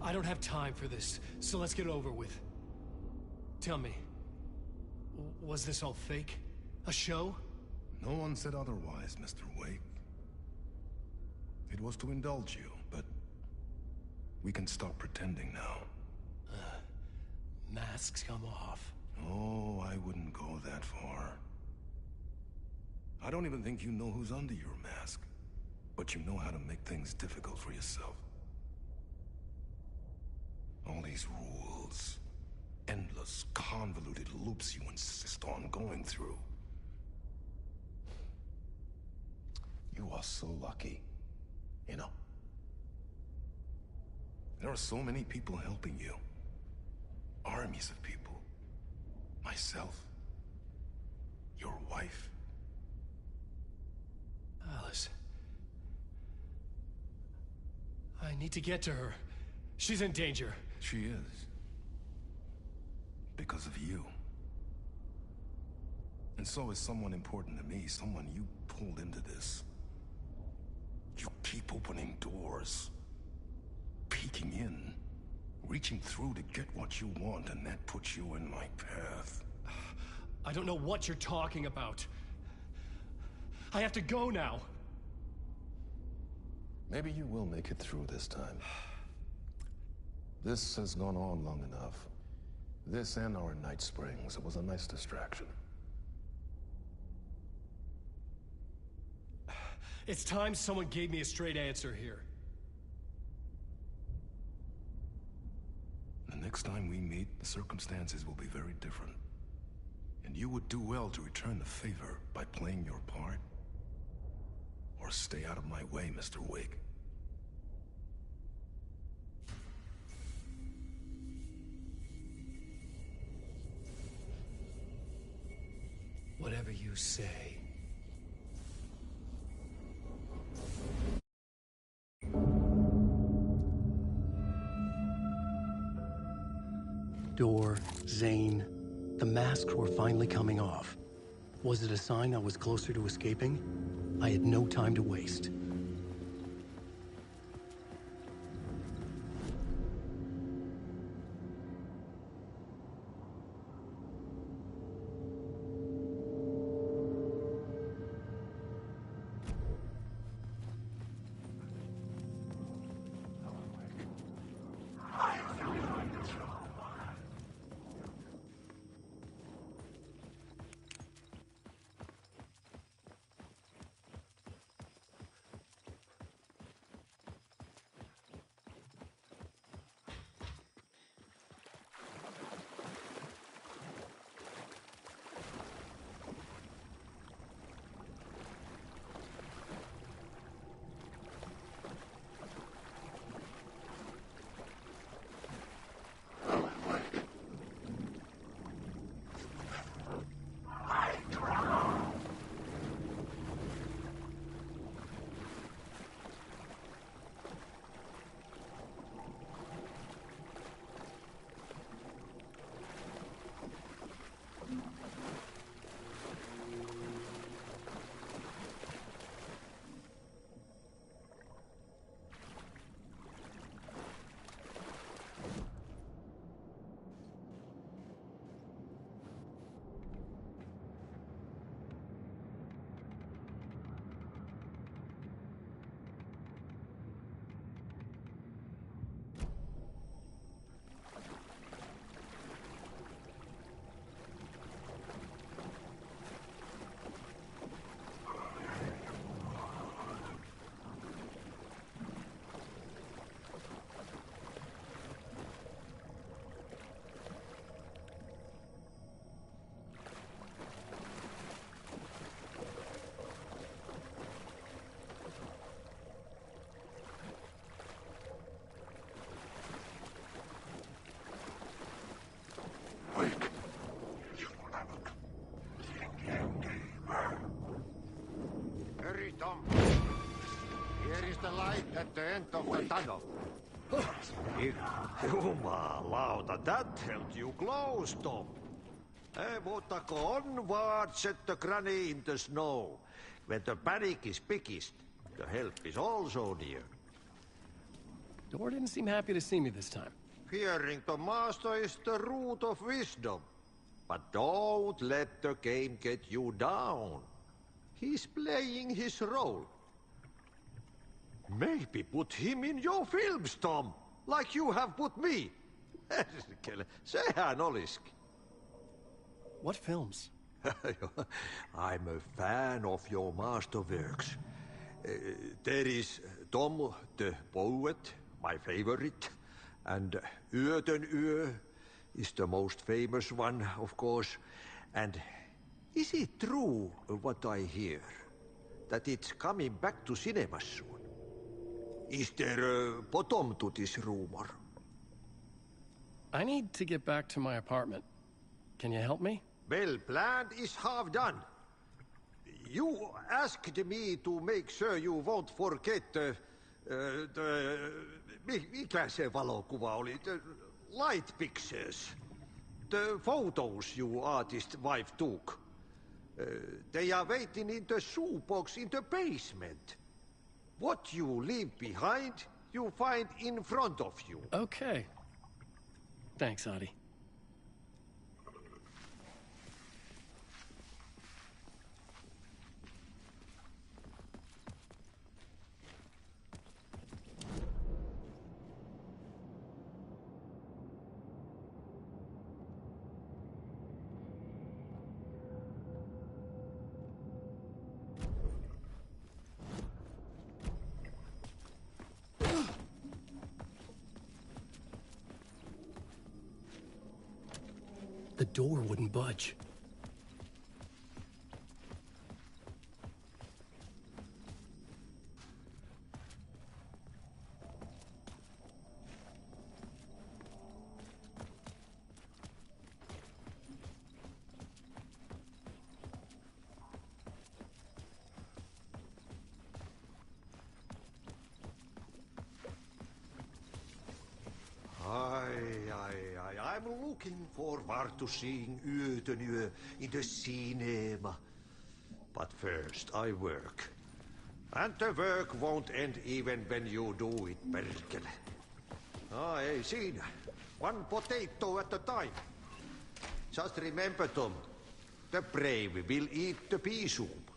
I don't have time for this, so let's get over with. Tell me, was this all fake? A show? No one said otherwise, Mr. Wake. It was to indulge you, but we can stop pretending now. Masks come off. Oh, I wouldn't go that far. I don't even think you know who's under your mask, but you know how to make things difficult for yourself. All these rules, endless, convoluted loops you insist on going through. You are so lucky, you know. There are so many people helping you. Armies of people. Myself. Your wife. Alice. I need to get to her. She's in danger. She is. Because of you. And so is someone important to me, someone you pulled into this. You keep opening doors. Peeking in. Reaching through to get what you want, and that puts you in my path. I don't know what you're talking about. I have to go now. Maybe you will make it through this time. This has gone on long enough. This and our Night Springs. It was a nice distraction. It's time someone gave me a straight answer here. The next time we meet, the circumstances will be very different. And you would do well to return the favor by playing your part. Or stay out of my way, Mr. Wake. Whatever you say. Door, Zane, the masks were finally coming off. Was it a sign I was closer to escaping? I had no time to waste. Tom, here is the light at the end of the tunnel. Jumalauta, that held you close, Tom. Mutta onward, set the granny in the snow. When the panic is biggest, the help is also near. Door didn't seem happy to see me this time. Fearing the master is the root of wisdom. But don't let the game get you down. He's playing his role. Maybe put him in your films, Tom, like you have put me. Sehän olisikin. What films? I'm a fan of your masterworks. There is Tom the Poet, my favorite, and Yöten Yö is the most famous one, of course. And is it true what I hear, that it's coming back to cinemas soon? Is there a bottom to this rumor? I need to get back to my apartment. Can you help me? Well, planned is half done. You asked me to make sure you won't forget mikä se valokuva oli? The light pictures. The photos your artist wife took. They are waiting in the shoebox in the basement. What you leave behind, you find in front of you. Okay. Thanks, Adi. The door wouldn't budge. I'm looking forward to seeing Yöten Yö in the cinema. But first I work. And the work won't end even when you do it, perkele. Ei siinä. One potato at a time. Just remember, Tom, the brave will eat the pea soup.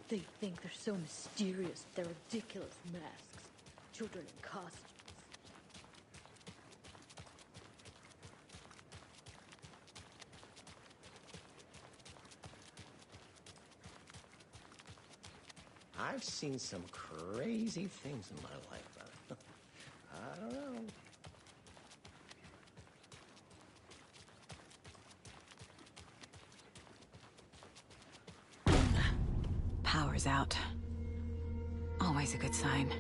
They think they're so mysterious with their ridiculous masks. Children in costumes. I've seen some crazy things in my life. I don't know. Power's out. Always a good sign.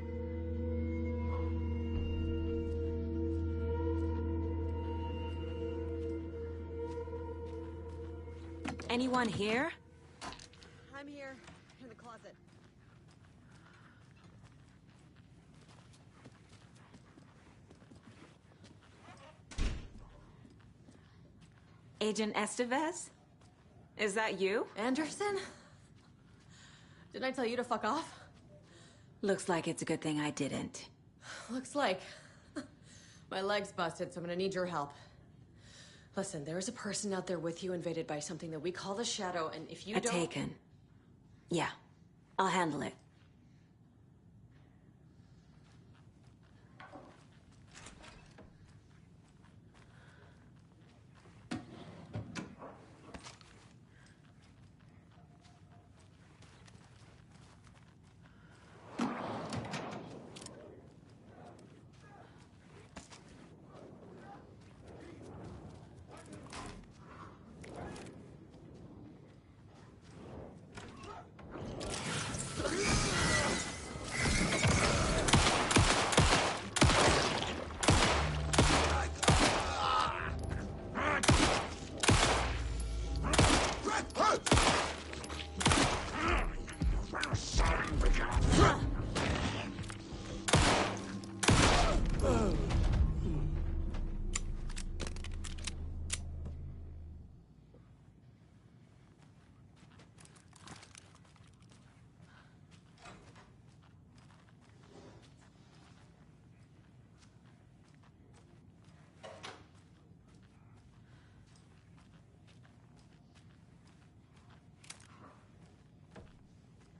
Anyone here? I'm here, in the closet. Agent Estevez? Is that you? Anderson? Didn't I tell you to fuck off? Looks like it's a good thing I didn't. Looks like. My leg's busted, so I'm gonna need your help. Listen, there is a person out there with you invaded by something that we call the Shadow, and if you don't... Taken. Yeah, I'll handle it.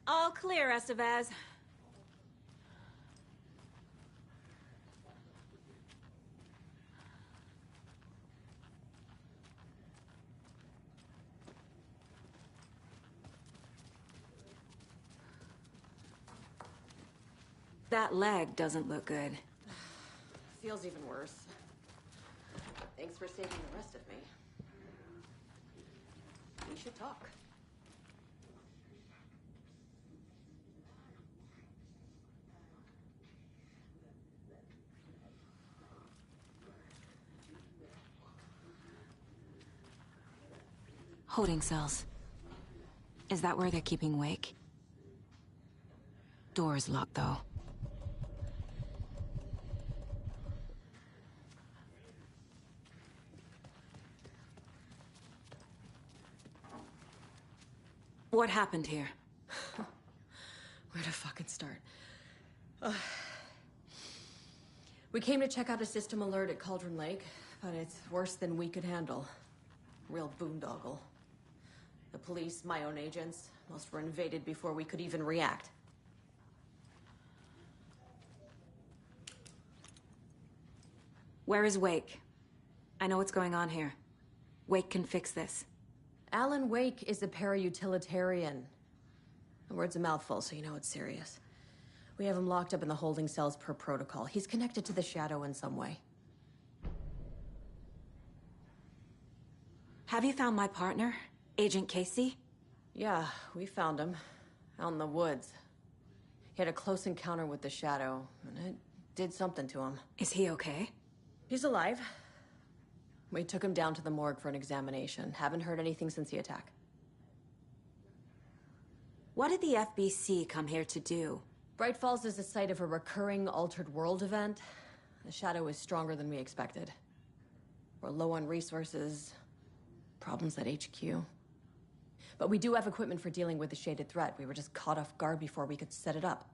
All clear, Estevez. That leg doesn't look good. Feels even worse. Thanks for saving the rest of me. We should talk. Holding cells. Is that where they're keeping Wake? Door's locked, though. What happened here? Where to fucking start? We came to check out a system alert at Cauldron Lake, but it's worse than we could handle. Real boondoggle. The police, my own agents, most were invaded before we could even react. Where is Wake? I know what's going on here. Wake can fix this. Alan Wake is a para-utilitarian. The word's a mouthful, so you know it's serious. We have him locked up in the holding cells per protocol. He's connected to the Shadow in some way. Have you found my partner, Agent Casey? Yeah, we found him. Out in the woods. He had a close encounter with the Shadow, and it did something to him. Is he okay? He's alive. We took him down to the morgue for an examination. Haven't heard anything since the attack. What did the FBC come here to do? Bright Falls is the site of a recurring Altered World event. The Shadow is stronger than we expected. We're low on resources, problems at HQ. But we do have equipment for dealing with the shaded threat. We were just caught off guard before we could set it up.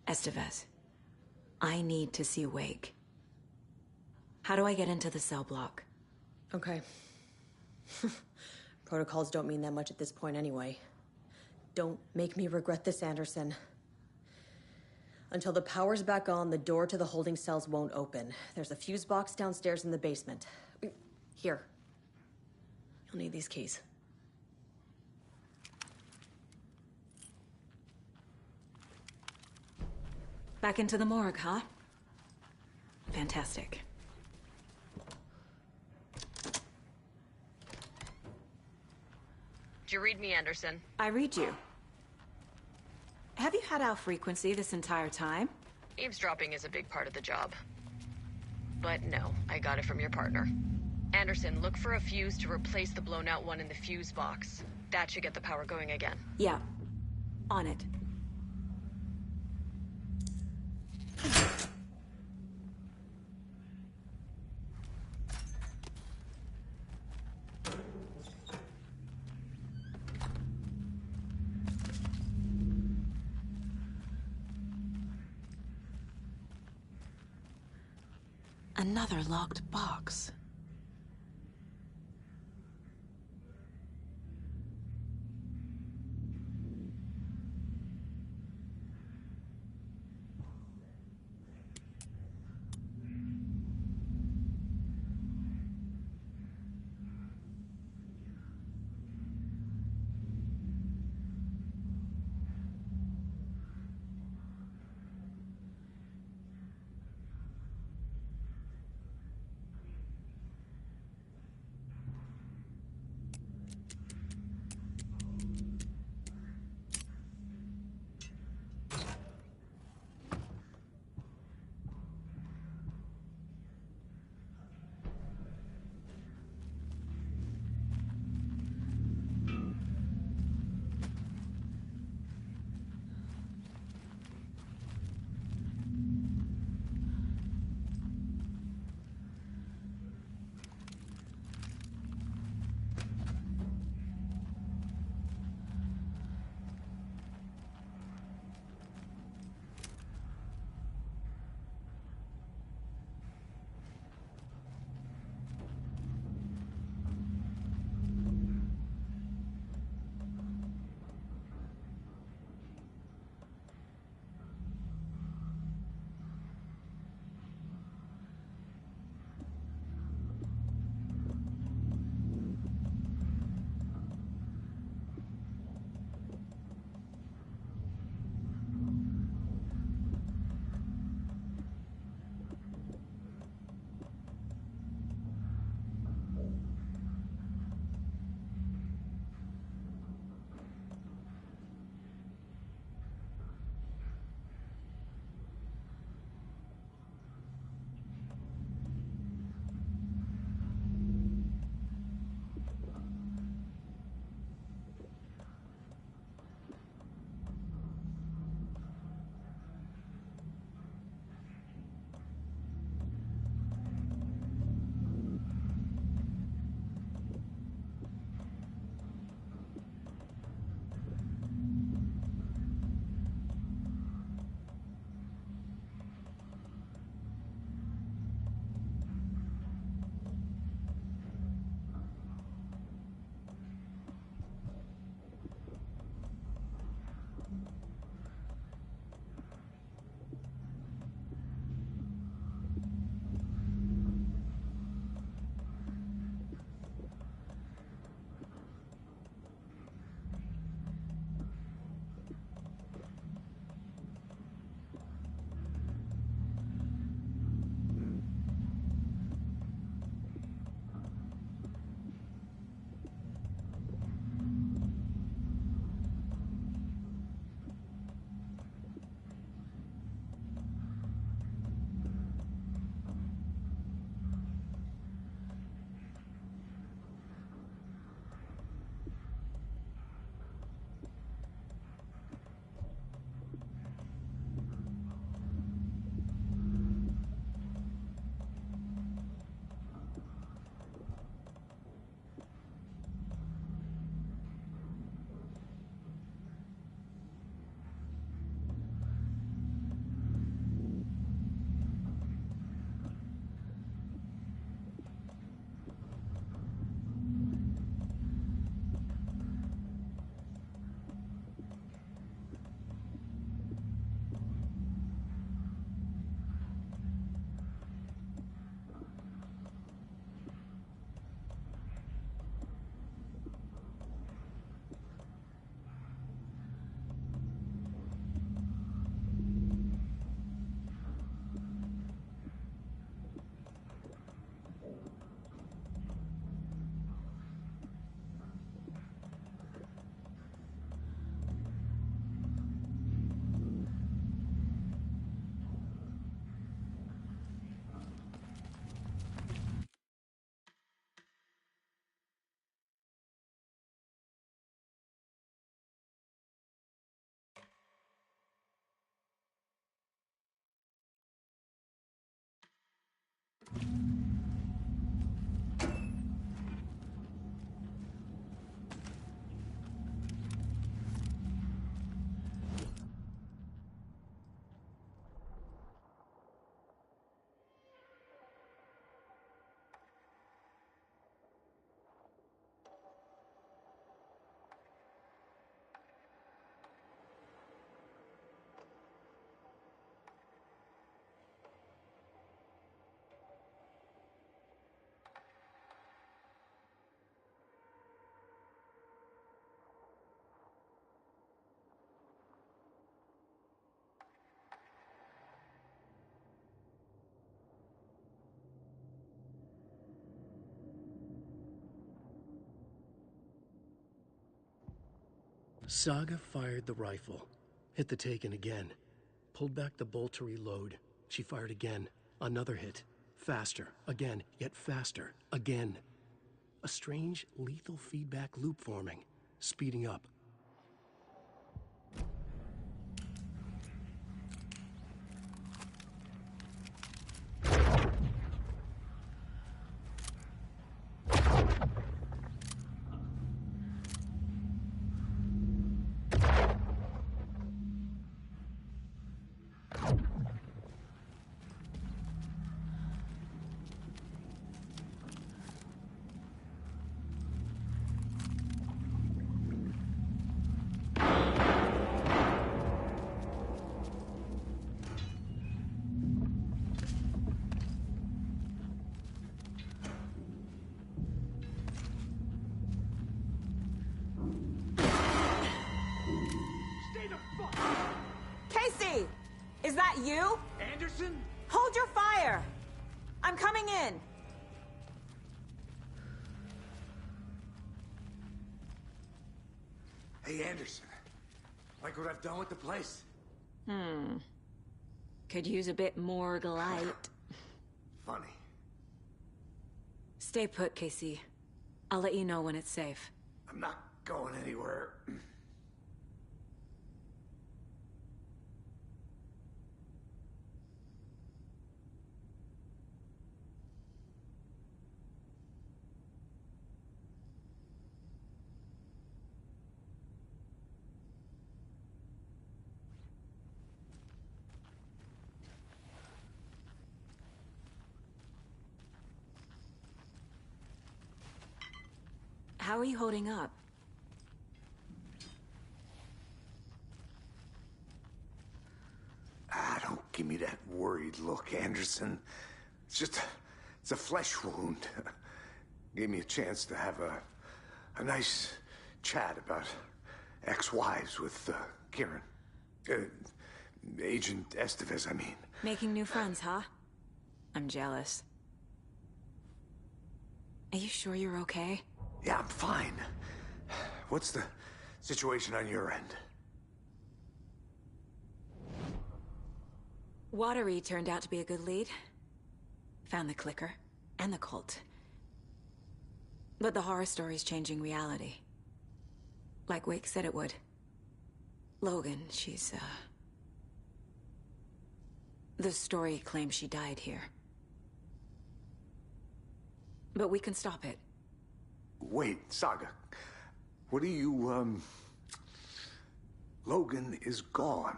Estevez, I need to see Wake. How do I get into the cell block? Okay. Protocols don't mean that much at this point anyway. Don't make me regret this, Anderson. Until the power's back on, the door to the holding cells won't open. There's a fuse box downstairs in the basement. Here. You'll need these keys. Back into the morgue, huh? Fantastic. Did you read me, Anderson? I read you. Have you had our frequency this entire time? Eavesdropping is a big part of the job. But no, I got it from your partner. Anderson, look for a fuse to replace the blown out one in the fuse box. That should get the power going again. Yeah. On it. Another locked box. Saga fired the rifle, hit the Taken again, pulled back the bolt to reload. She fired again, another hit, faster, again, yet faster, again. A strange, lethal feedback loop forming, speeding up. Casey! Is that you? Anderson? Hold your fire! I'm coming in! Hey, Anderson. Like what I've done with the place? Could use a bit more light. Funny. Stay put, Casey. I'll let you know when it's safe. I'm not going anywhere. How are you holding up? Don't give me that worried look, Anderson. It's a flesh wound. Gave me a chance to have a nice chat about ex-wives with Kieran. Agent Estevez, I mean. Making new friends, huh? I'm jealous. Are you sure you're okay? Yeah, I'm fine. What's the situation on your end? Watery turned out to be a good lead. Found the clicker and the cult. But the horror story's changing reality. Like Wake said it would. Logan, she's, the story claims she died here. But we can stop it. Wait, Saga. What are you, Logan is gone.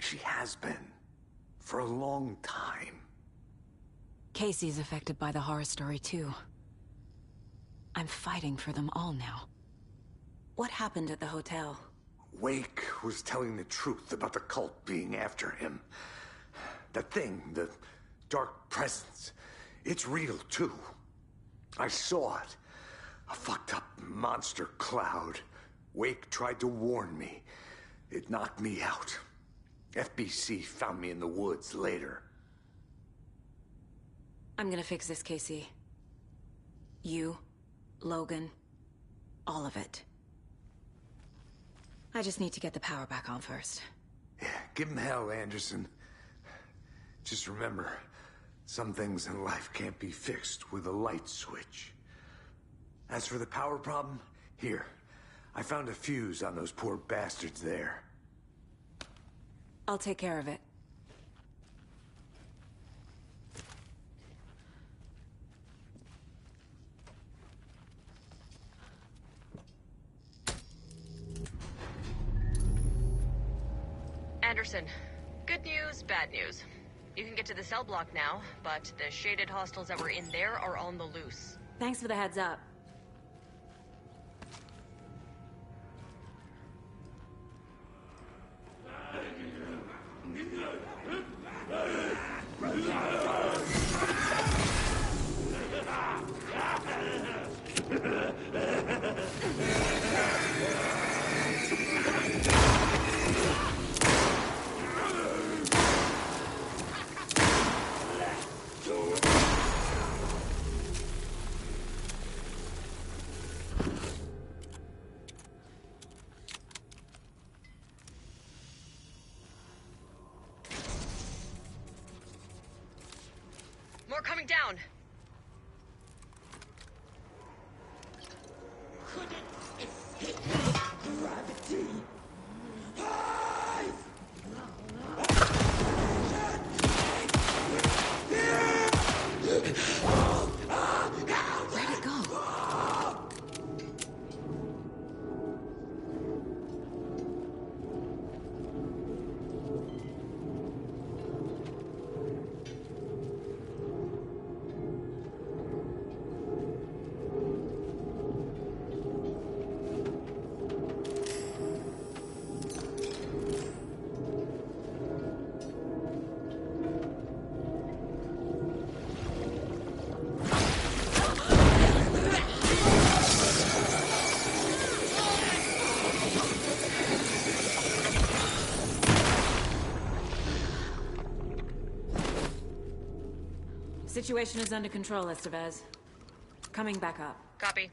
She has been. For a long time. Casey's affected by the horror story, too. I'm fighting for them all now. What happened at the hotel? Wake was telling the truth about the cult being after him. That thing, the dark presence, it's real, too. I saw it. A fucked up monster cloud. Wake tried to warn me. It knocked me out. FBC found me in the woods later. I'm gonna fix this, Casey. You, Logan, all of it. I just need to get the power back on first. Yeah, give him hell, Anderson. Just remember, some things in life can't be fixed with a light switch. As for the power problem, here. I found a fuse on those poor bastards there. I'll take care of it. Anderson, good news, bad news. You can get to the cell block now, but the shaded hostiles that were in there are on the loose. Thanks for the heads up. More coming down. Where'd it go? Situation is under control, Estevez. Coming back up. Copy.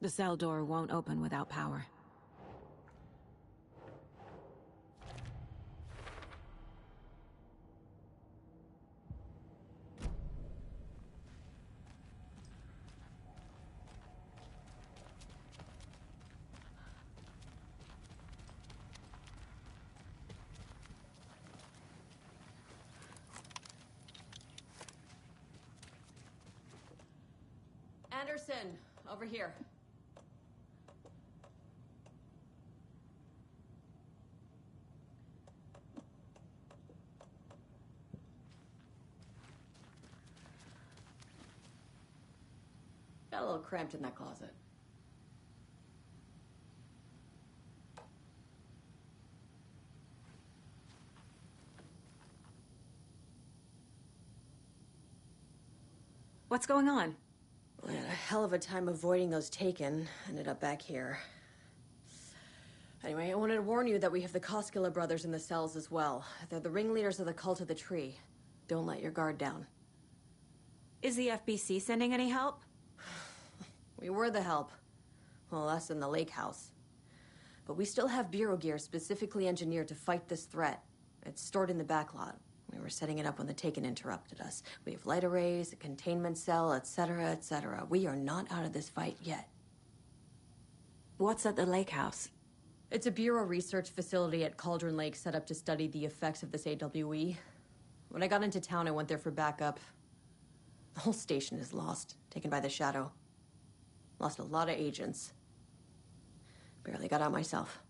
The cell door won't open without power. Anderson, over here. Got a little cramped in that closet. What's going on? We had a hell of a time avoiding those Taken. Ended up back here. Anyway, I wanted to warn you that we have the Koskela brothers in the cells as well. They're the ringleaders of the Cult of the Tree. Don't let your guard down. Is the FBC sending any help? We were the help. Well, us in the lake house. But we still have Bureau gear specifically engineered to fight this threat. It's stored in the backlot. We were setting it up when the Taken interrupted us. We have light arrays, a containment cell, etc., etc. We are not out of this fight yet. What's at the lake house? It's a Bureau research facility at Cauldron Lake set up to study the effects of this AWE. When I got into town, I went there for backup. The whole station is lost, taken by the Shadow. Lost a lot of agents. Barely got out myself.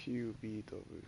QBW.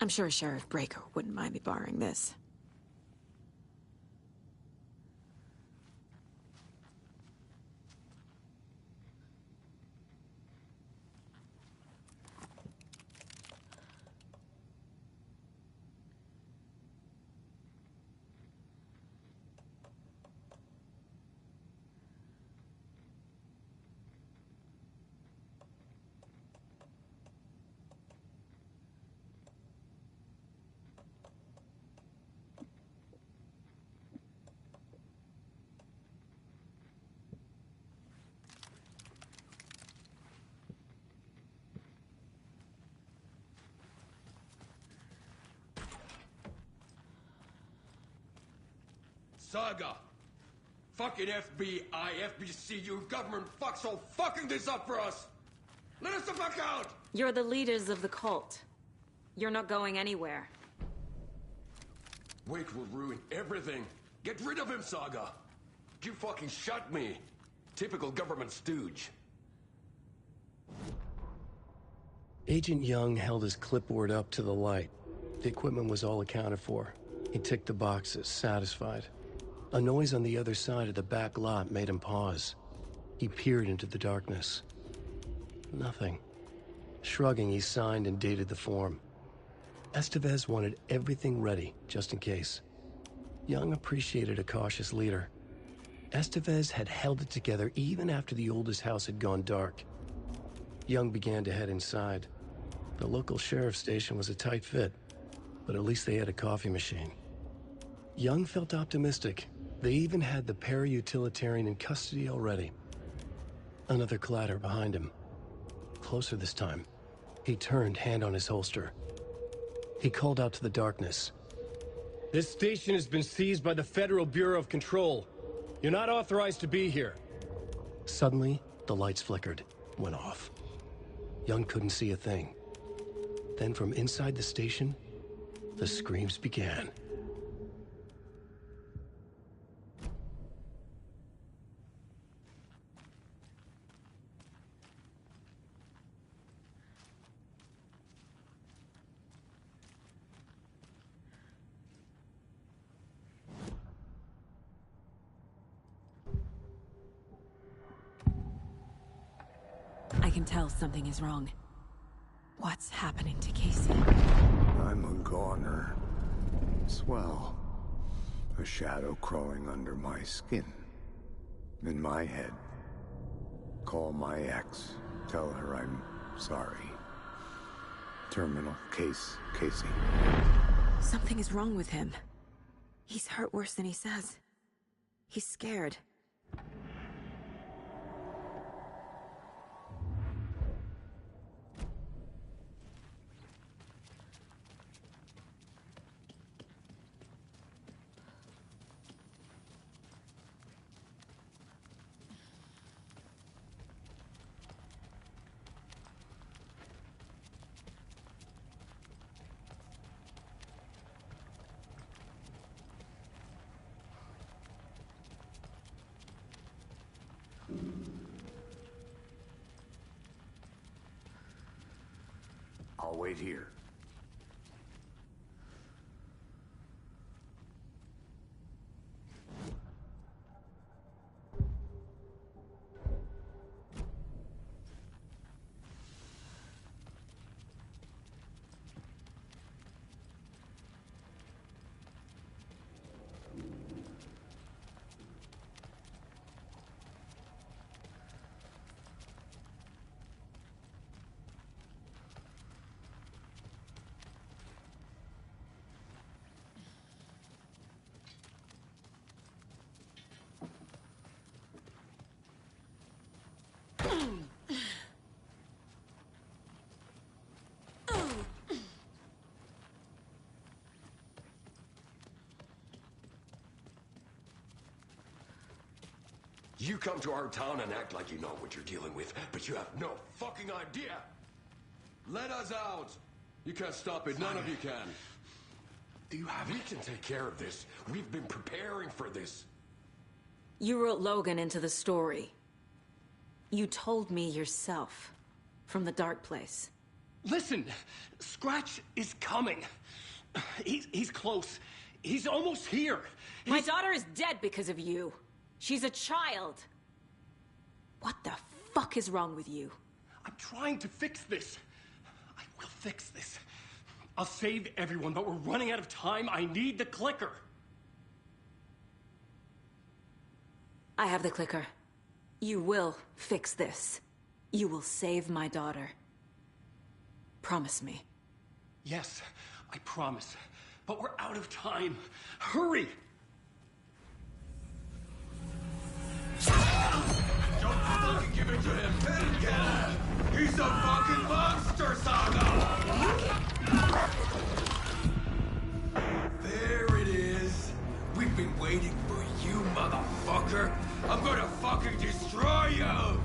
I'm sure Sheriff Breaker wouldn't mind me borrowing this. Saga! Fucking FBI, FBC, you government fucks all fucking this up for us! Let us the fuck out! You're the leaders of the cult. You're not going anywhere. Wake will ruin everything. Get rid of him, Saga! You fucking shot me! Typical government stooge. Agent Young held his clipboard up to the light. The equipment was all accounted for. He ticked the boxes, satisfied. A noise on the other side of the back lot made him pause. He peered into the darkness. Nothing. Shrugging, he signed and dated the form. Estevez wanted everything ready, just in case. Young appreciated a cautious leader. Estevez had held it together even after the oldest house had gone dark. Young began to head inside. The local sheriff's station was a tight fit, but at least they had a coffee machine. Young felt optimistic. They even had the para-utilitarian in custody already. Another clatter behind him. Closer this time. He turned, hand on his holster. He called out to the darkness. "This station has been seized by the Federal Bureau of Control. You're not authorized to be here." Suddenly, the lights flickered, went off. Young couldn't see a thing. Then from inside the station, the screams began. I can tell something is wrong. What's happening to Casey? I'm a goner. Swell. A shadow crawling under my skin. In my head. Call my ex. Tell her I'm sorry. Terminal case, Casey. Something is wrong with him. He's hurt worse than he says. He's scared. I'll wait here. You come to our town and act like you know what you're dealing with, but you have no fucking idea. Let us out. You can't stop it. None of you can. Do you have We it? can take care of this. We've been preparing for this. You wrote Logan into the story. You told me yourself. From the dark place. Listen, Scratch is coming. He's close. He's almost here. My daughter is dead because of you. She's a child. What the fuck is wrong with you? I'm trying to fix this. I will fix this. I'll save everyone, but we're running out of time. I need the clicker. I have the clicker. You will fix this. You will save my daughter. Promise me. Yes, I promise. But we're out of time. Hurry! Don't fucking give it to him. Let him get it. He's a fucking monster, Saga. There it is. We've been waiting for you, motherfucker. I'm gonna fucking destroy you.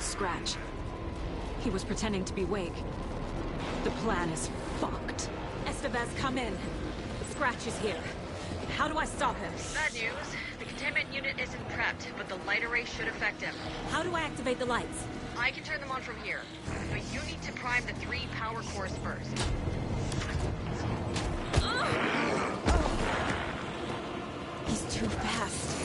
Scratch. He was pretending to be Wake. The plan is fucked. Estevez, come in. Scratch is here. How do I stop him? Bad news. The containment unit isn't prepped, but the light array should affect him. How do I activate the lights? I can turn them on from here, but you need to prime the 3 power cores first. He's too fast.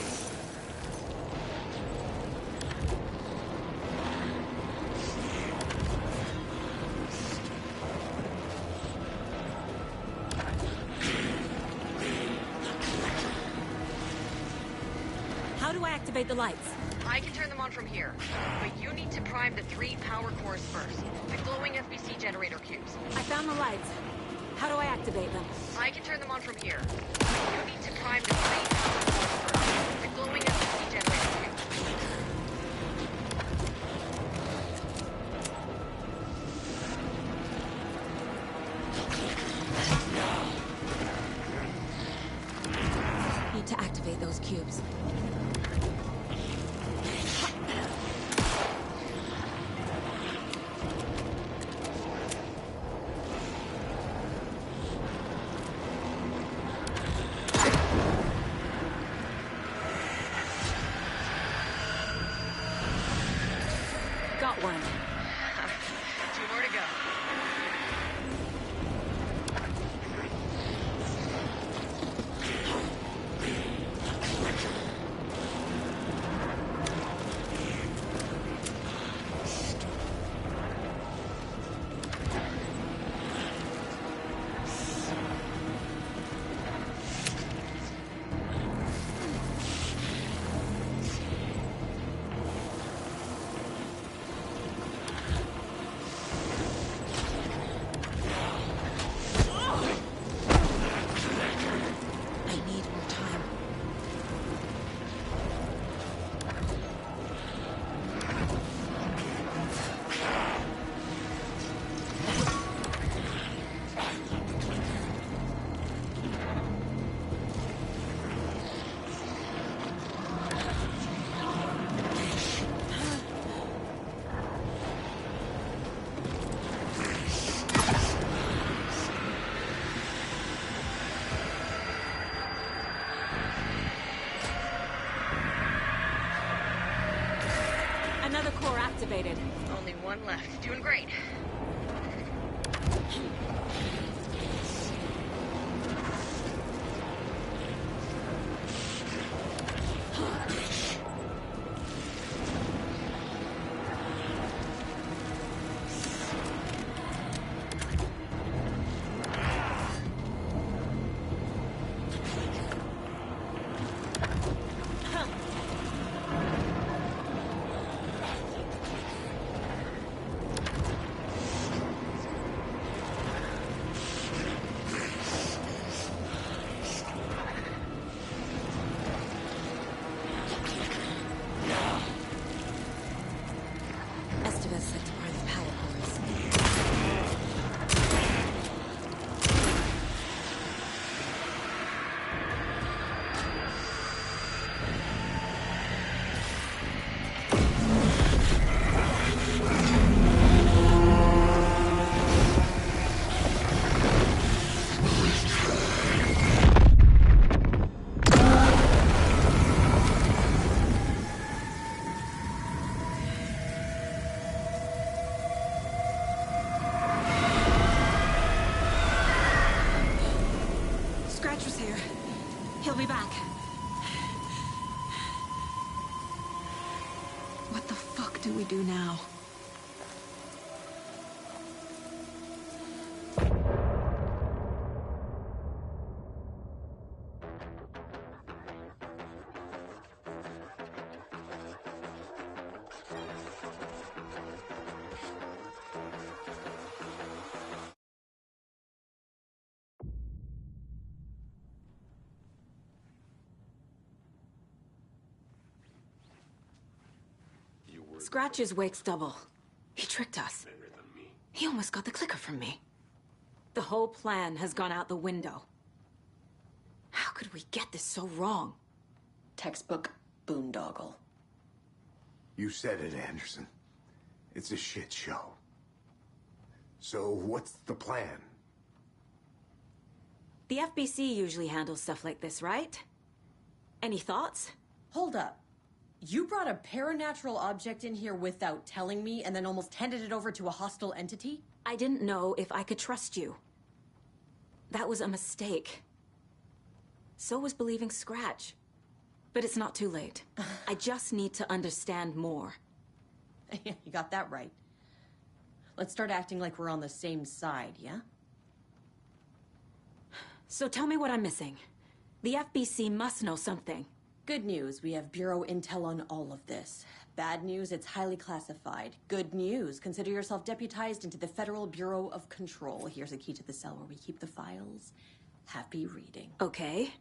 How do I activate the lights? I can turn them on from here, but you need to prime the 3 power cores first. The glowing FBC generator cubes. I found the lights. How do I activate them? I can turn them on from here, but you need to prime the 3 power cores first. The glowing FBC generator cubes. Need to activate those cubes. Got one. 2 more to go. activated. Only one left. Doing great. Estevez said to burn the power cores. Scratcher's here. He'll be back. What the fuck do we do now? Scratch is Wake's double. He tricked us. He almost got the clicker from me. The whole plan has gone out the window. How could we get this so wrong? Textbook boondoggle. You said it, Anderson. It's a shit show. So what's the plan? The FBC usually handles stuff like this, right? Any thoughts? Hold up. You brought a paranatural object in here without telling me and then almost handed it over to a hostile entity? I didn't know if I could trust you. That was a mistake. So was believing Scratch. But it's not too late. I just need to understand more. You got that right. Let's start acting like we're on the same side, yeah? So tell me what I'm missing. The FBC must know something. Good news, we have Bureau intel on all of this. Bad news, it's highly classified. Good news, consider yourself deputized into the Federal Bureau of Control. Here's a key to the cell where we keep the files. Happy reading. Okay.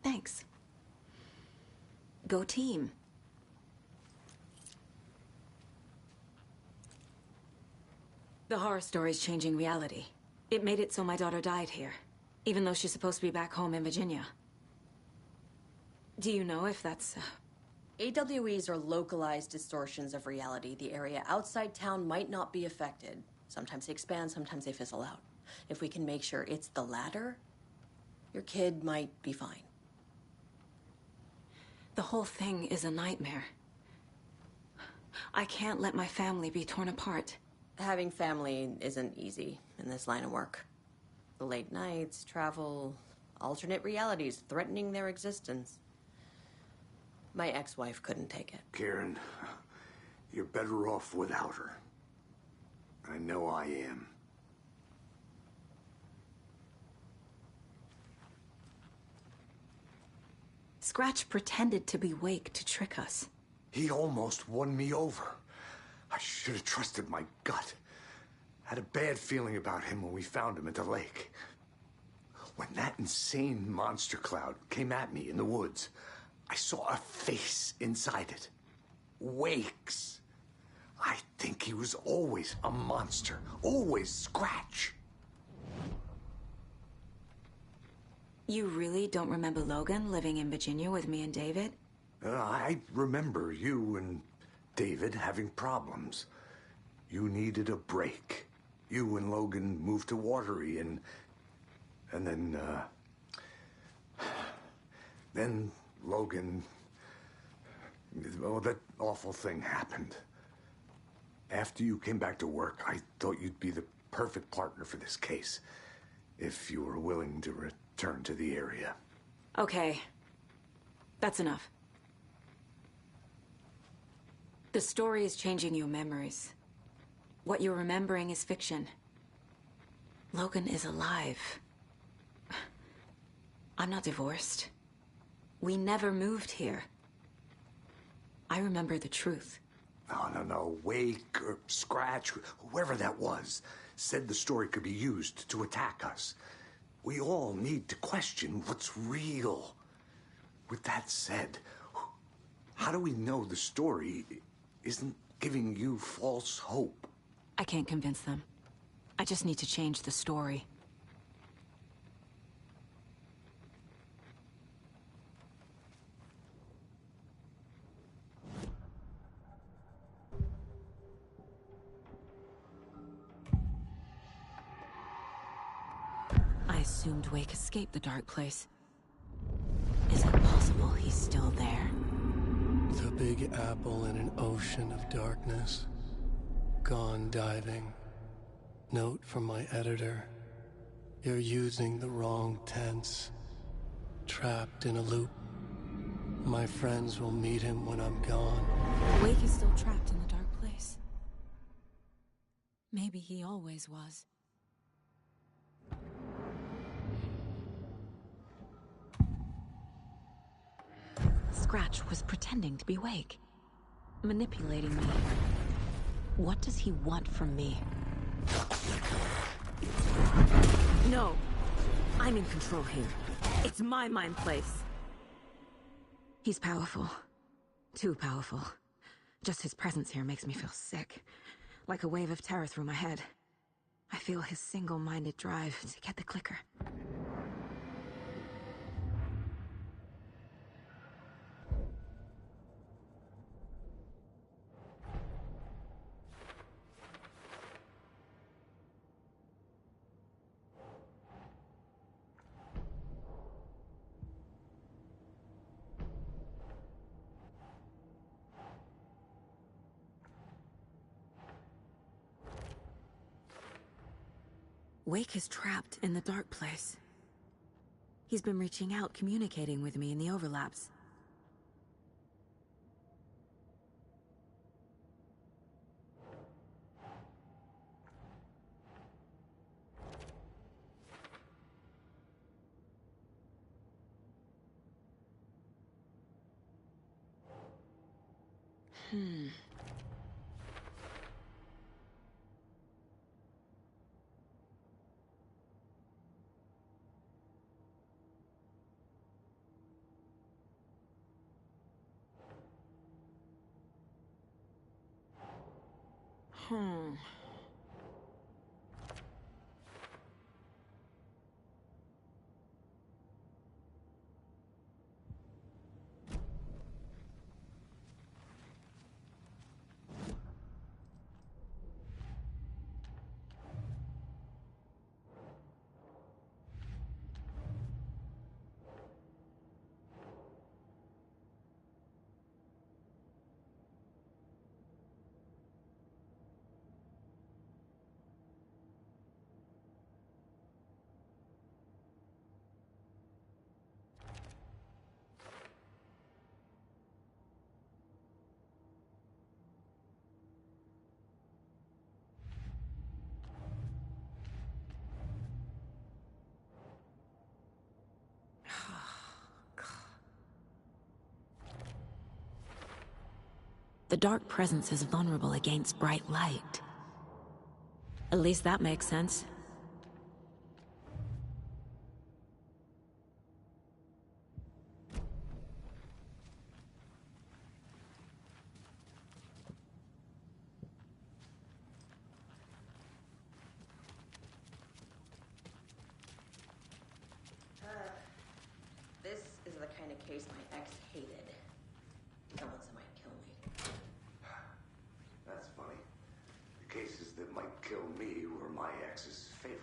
Thanks. Go team. The horror story's changing reality. It made it so my daughter died here, even though she's supposed to be back home in Virginia. Do you know if that's... AWEs are localized distortions of reality. The area outside town might not be affected. Sometimes they expand, sometimes they fizzle out. If we can make sure it's the latter, your kid might be fine. The whole thing is a nightmare. I can't let my family be torn apart. Having family isn't easy in this line of work. The late nights, travel, alternate realities threatening their existence. My ex-wife couldn't take it. Karen, you're better off without her. I know I am. Scratch pretended to be Wake to trick us. He almost won me over. I should have trusted my gut. Had a bad feeling about him when we found him at the lake. When that insane monster cloud came at me in the woods, I saw a face inside it. Wake's. I think he was always a monster. Always Scratch. You really don't remember Logan living in Virginia with me and David? I remember you and David having problems. You needed a break. You and Logan moved to Watery and then Logan, Well, that awful thing happened. After you came back to work, I thought you'd be the perfect partner for this case. If you were willing to return to the area. Okay. That's enough. The story is changing your memories. What you're remembering is fiction. Logan is alive. I'm not divorced. We never moved here. I remember the truth. No. Wake or Scratch, whoever that was, said the story could be used to attack us. We all need to question what's real. With that said, how do we know the story isn't giving you false hope? I can't convince them. I just need to change the story. I assumed Wake escaped the dark place. Is it possible he's still there? The Big Apple in an ocean of darkness. Gone diving. Note from my editor. You're using the wrong tense. Trapped in a loop. My friends will meet him when I'm gone. Wake is still trapped in the dark place. Maybe he always was. Scratch was pretending to be Wake. Manipulating me. What does he want from me? No! I'm in control here. It's my mind place. He's powerful. Too powerful. Just his presence here makes me feel sick. Like a wave of terror through my head. I feel his single-minded drive to get the clicker. Wake is trapped in the dark place. He's been reaching out, communicating with me in the overlaps. The dark presence is vulnerable against bright light. At least that makes sense. This is the kind of case my ex hated. Someone might kill me. That's funny. The cases that might kill me were my ex's favorite.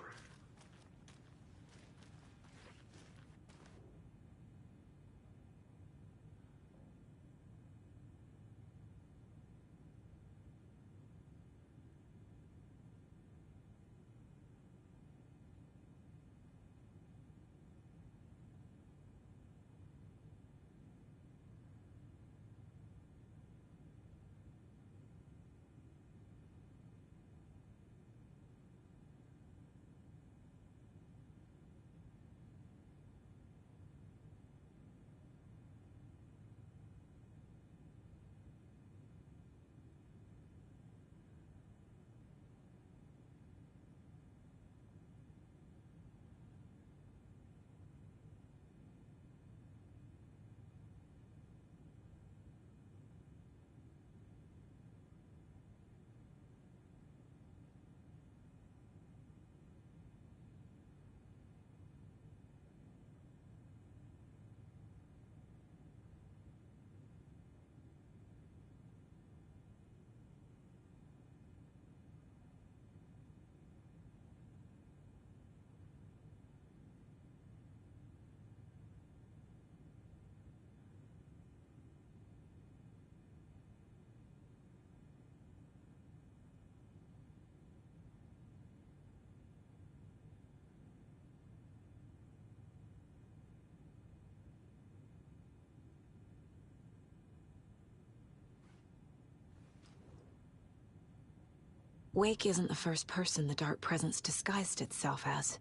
Wake isn't the first person the Dark Presence disguised itself as.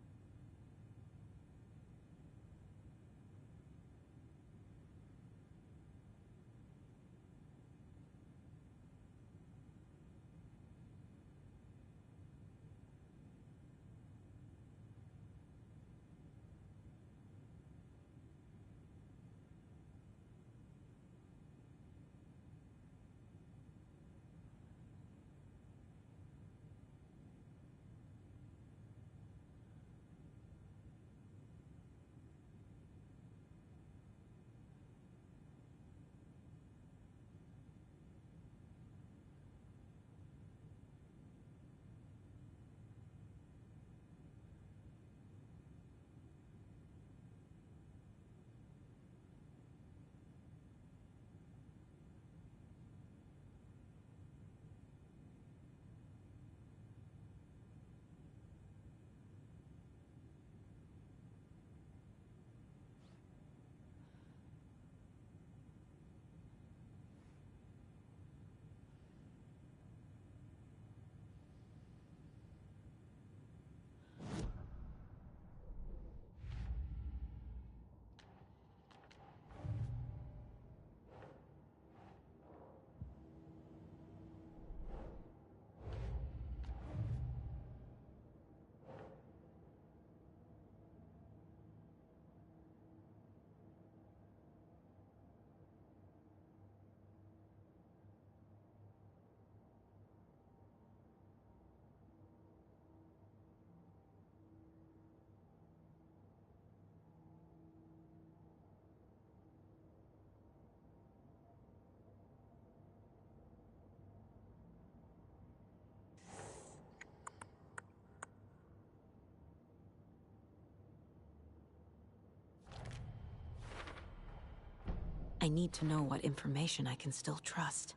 I need to know what information I can still trust.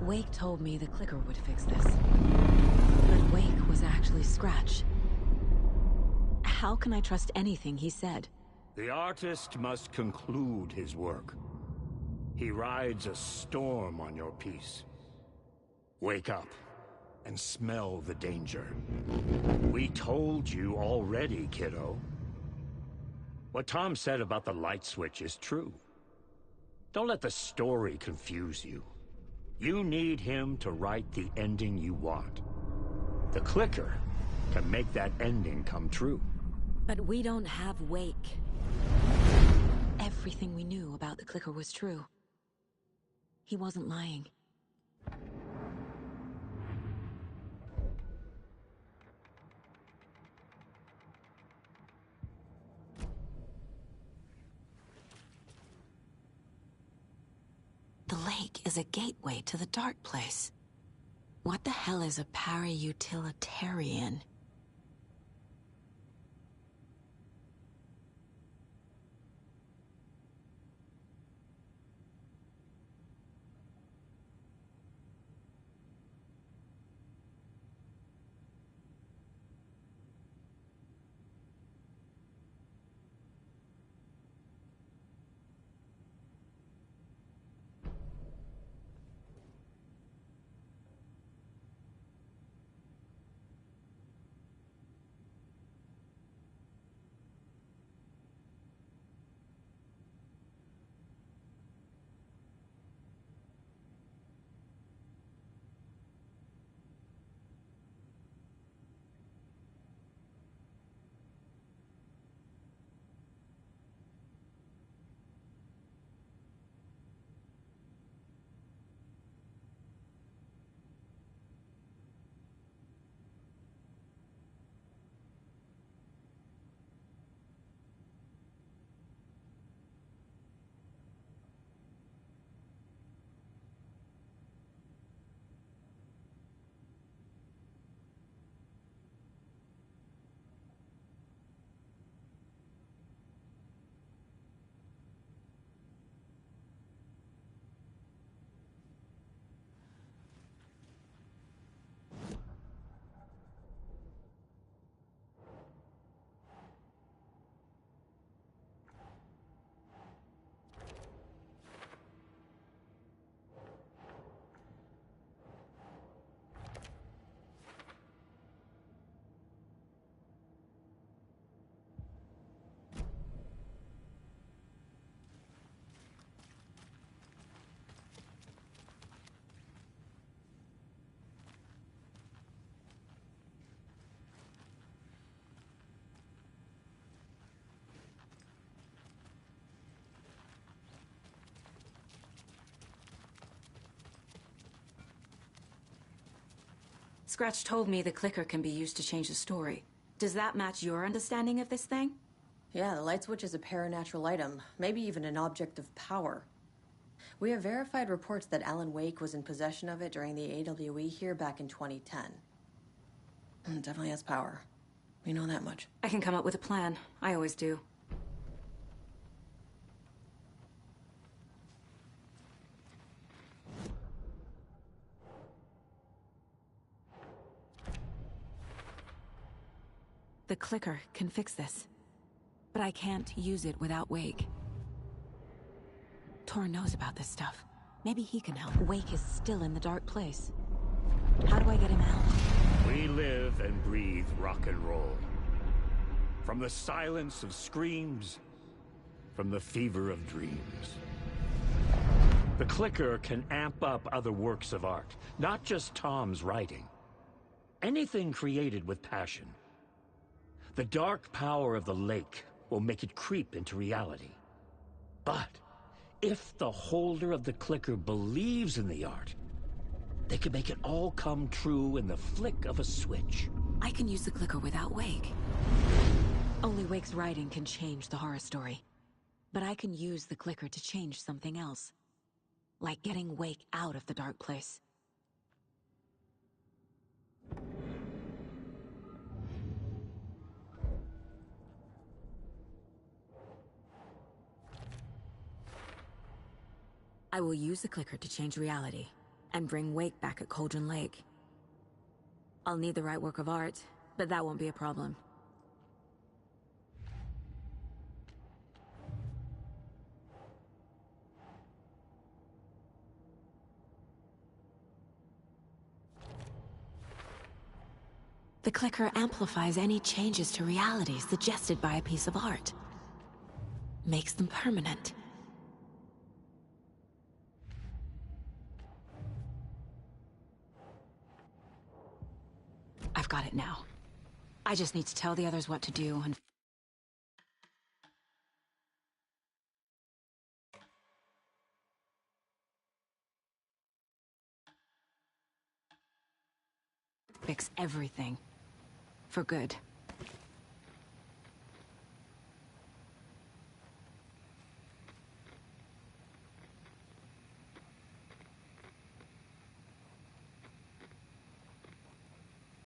Wake told me the clicker would fix this. But Wake was actually Scratch. How can I trust anything he said? The artist must conclude his work. He rides a storm on your peace. Wake up and smell the danger. We told you already, kiddo. What Tom said about the light switch is true. Don't let the story confuse you. You need him to write the ending you want. The clicker can make that ending come true. But we don't have Wake. Everything we knew about the clicker was true. He wasn't lying. The lake is a gateway to the dark place. What the hell is a para-utilitarian? Scratch told me the clicker can be used to change the story. Does that match your understanding of this thing? Yeah, the light switch is a paranatural item, maybe even an object of power. We have verified reports that Alan Wake was in possession of it during the AWE here back in 2010. It definitely has power. We know that much. I can come up with a plan. I always do. The clicker can fix this. But I can't use it without Wake. Tor knows about this stuff. Maybe he can help. Wake is still in the dark place. How do I get him out? We live and breathe rock and roll. From the silence of screams, from the fever of dreams. The clicker can amp up other works of art, not just Tom's writing. Anything created with passion. The dark power of the lake will make it creep into reality. But if the holder of the clicker believes in the art, they can make it all come true in the flick of a switch. I can use the clicker without Wake. Only Wake's writing can change the horror story. But I can use the clicker to change something else. Like getting Wake out of the dark place. I will use the clicker to change reality, and bring Wake back at Cauldron Lake. I'll need the right work of art, but that won't be a problem. The clicker amplifies any changes to reality suggested by a piece of art. Makes them permanent. I've got it now. I just need to tell the others what to do and... fix everything. For good.